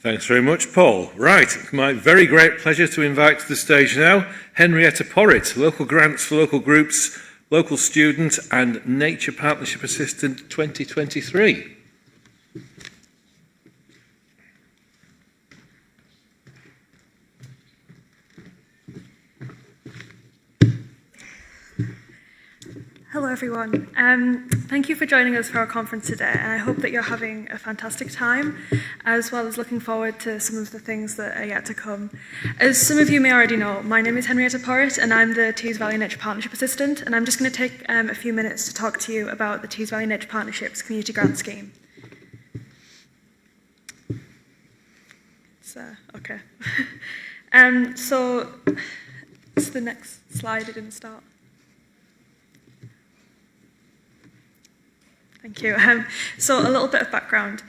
Thanks very much, Paul. Right, it's my very great pleasure to invite to the stage now Henrietta Porritt, Local Grants for Local Groups, Local Student and Nature Partnership Assistant 2023. Hello everyone. Thank you for joining us for our conference today, and I hope that you're having a fantastic time, as well as looking forward to some of the things that are yet to come. As some of you may already know, my name is Henrietta Porritt, and I'm the Tees Valley Nature Partnership Assistant, and I'm just going to take a few minutes to talk to you about the Tees Valley Nature Partnership's Community Grant Scheme. Okay. So, it's the next slide, it didn't start. Thank you. So a little bit of background.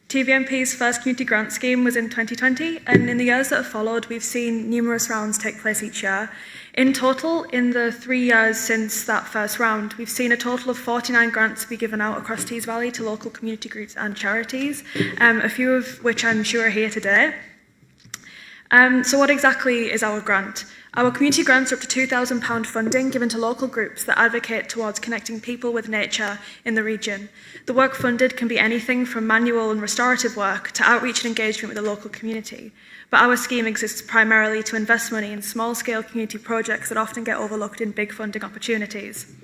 TVNP's first community grant scheme was in 2020, and in the years that have followed, we've seen numerous rounds take place each year. In total, in the 3 years since that first round, we've seen a total of 49 grants be given out across Tees Valley to local community groups and charities, a few of which I'm sure are here today. So what exactly is our grant? Our community grants are up to £2,000 funding given to local groups that advocate towards connecting people with nature in the region. The work funded can be anything from manual and restorative work to outreach and engagement with the local community. But our scheme exists primarily to invest money in small-scale community projects that often get overlooked in big funding opportunities.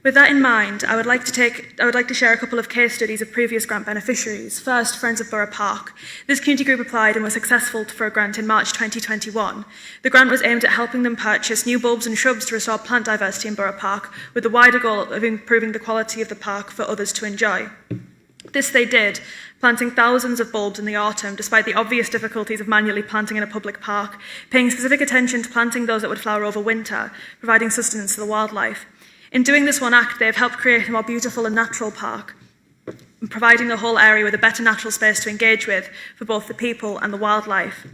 With that in mind, I would like to share a couple of case studies of previous grant beneficiaries. First, Friends of Borough Park. This community group applied and was successful for a grant in March 2021. The grant was aimed at helping them purchase new bulbs and shrubs to restore plant diversity in Borough Park, with the wider goal of improving the quality of the park for others to enjoy. This they did, planting thousands of bulbs in the autumn, despite the obvious difficulties of manually planting in a public park, paying specific attention to planting those that would flower over winter, providing sustenance to the wildlife. In doing this one act, they have helped create a more beautiful and natural park, providing the whole area with a better natural space to engage with for both the people and the wildlife.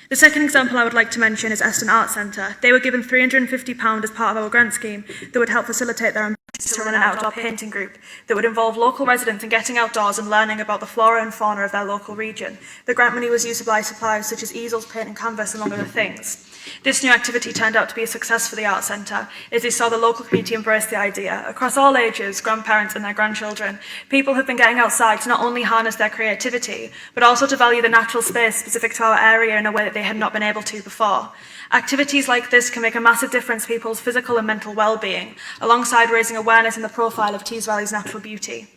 The second example I would like to mention is Eston Arts Centre. They were given £350 as part of our grant scheme that would help facilitate their ambitions to run an outdoor painting group that would involve local residents in getting outdoors and learning about the flora and fauna of their local region. The grant money was used to buy supplies such as easels, paint and canvas, among other things. This new activity turned out to be a success for the Arts Centre, as they saw the local community embrace the idea. Across all ages, grandparents and their grandchildren, people have been getting outside to not only harness their creativity, but also to value the natural space specific to our area in a way that they had not been able to before. Activities like this can make a massive difference to people's physical and mental well-being, alongside raising awareness in the profile of Tees Valley's natural beauty.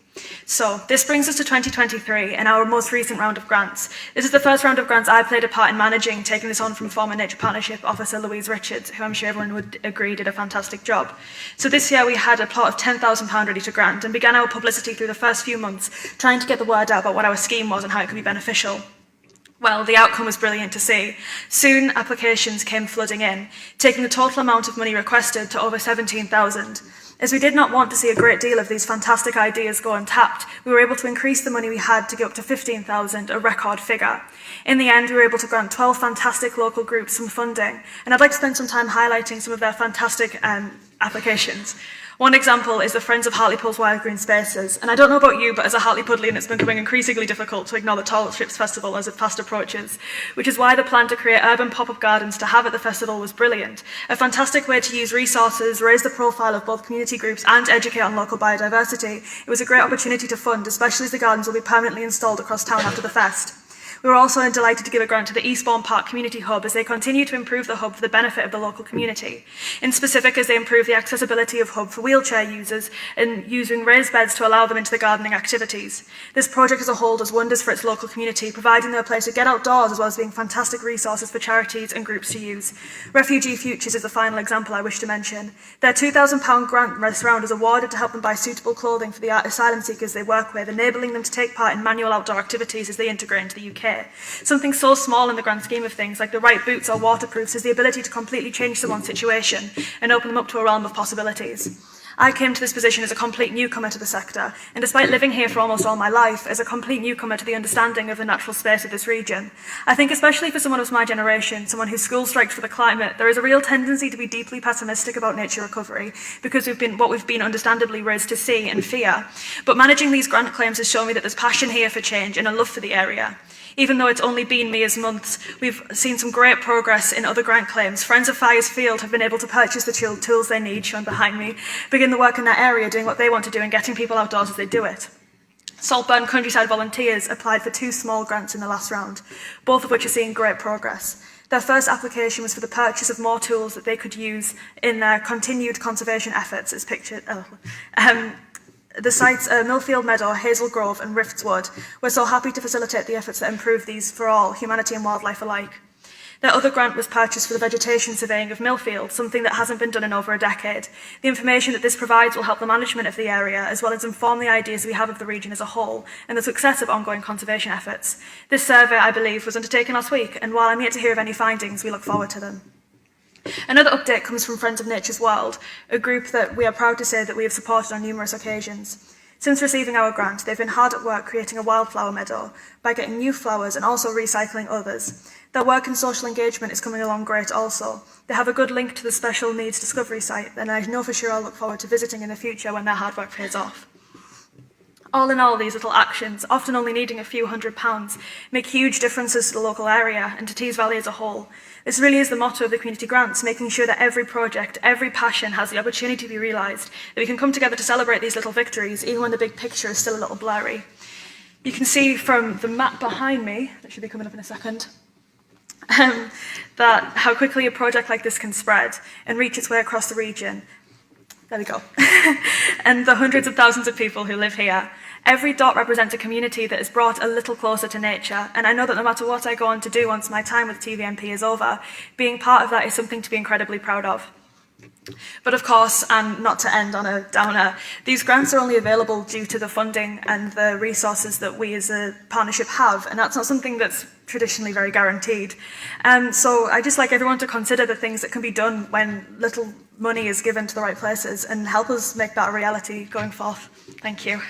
So, this brings us to 2023 and our most recent round of grants. This is the first round of grants I played a part in managing, taking this on from former Nature Partnership Officer Louise Richards, who I'm sure everyone would agree did a fantastic job. So this year we had a plot of £10,000 ready to grant and began our publicity through the first few months, trying to get the word out about what our scheme was and how it could be beneficial. Well, the outcome was brilliant to see. Soon, applications came flooding in, taking the total amount of money requested to over £17,000. As we did not want to see a great deal of these fantastic ideas go untapped, we were able to increase the money we had to get up to £15,000, a record figure. In the end, we were able to grant 12 fantastic local groups some funding, and I'd like to spend some time highlighting some of their fantastic applications. One example is the Friends of Hartlepool's Wild Green Spaces, and I don't know about you, but as a Hartlepoolian it's becoming increasingly difficult to ignore the Tall Ships Festival as it fast approaches, which is why the plan to create urban pop-up gardens to have at the festival was brilliant. A fantastic way to use resources, raise the profile of both community groups and educate on local biodiversity. It was a great opportunity to fund, especially as the gardens will be permanently installed across town after the fest. We were also delighted to give a grant to the Eastbourne Park Community Hub as they continue to improve the hub for the benefit of the local community. In specific, as they improve the accessibility of hub for wheelchair users and using raised beds to allow them into the gardening activities. This project as a whole does wonders for its local community, providing them a place to get outdoors as well as being fantastic resources for charities and groups to use. Refugee Futures is the final example I wish to mention. Their £2,000 grant this round is awarded to help them buy suitable clothing for the asylum seekers they work with, enabling them to take part in manual outdoor activities as they integrate into the UK. Something so small in the grand scheme of things, like the right boots or waterproofs, has the ability to completely change someone's situation and open them up to a realm of possibilities. I came to this position as a complete newcomer to the sector, and despite living here for almost all my life, as a complete newcomer to the understanding of the natural space of this region. I think especially for someone of my generation, someone who's school striked for the climate, there is a real tendency to be deeply pessimistic about nature recovery, because we've been understandably raised to see and fear. But managing these grant claims has shown me that there's passion here for change and a love for the area. Even though it's only been mere months, we've seen some great progress in other grant claims. Friends of Fire's Field have been able to purchase the tools they need, shown behind me, begin the work in that area, doing what they want to do and getting people outdoors as they do it. Saltburn Countryside Volunteers applied for 2 small grants in the last round, both of which are seeing great progress. Their first application was for the purchase of more tools that they could use in their continued conservation efforts, as pictured. The sites Millfield Meadow, Hazel Grove and Riftswood. We're so happy to facilitate the efforts that improve these for all, humanity and wildlife alike. Their other grant was purchased for the vegetation surveying of Millfield, something that hasn't been done in over a decade. The information that this provides will help the management of the area, as well as inform the ideas we have of the region as a whole, and the success of ongoing conservation efforts. This survey, I believe, was undertaken last week, and while I'm yet to hear of any findings, we look forward to them. Another update comes from Friends of Nature's World, a group that we are proud to say that we have supported on numerous occasions. Since receiving our grant, they've been hard at work creating a wildflower meadow by getting new flowers and also recycling others. Their work in social engagement is coming along great also. They have a good link to the Special Needs Discovery site, and I know for sure I'll look forward to visiting in the future when their hard work pays off. All in all, these little actions, often only needing a few £100s, make huge differences to the local area and to Tees Valley as a whole. This really is the motto of the community grants, making sure that every project, every passion has the opportunity to be realised, that we can come together to celebrate these little victories, even when the big picture is still a little blurry. You can see from the map behind me, that should be coming up in a second, that how quickly a project like this can spread and reach its way across the region. There we go. And the hundreds of thousands of people who live here. Every dot represents a community that is brought a little closer to nature, and I know that no matter what I go on to do once my time with TVNP is over, being part of that is something to be incredibly proud of. But of course, and not to end on a downer, these grants are only available due to the funding and the resources that we as a partnership have, and that's not something that's traditionally very guaranteed. So I just like everyone to consider the things that can be done when little money is given to the right places and help us make that a reality going forth. Thank you.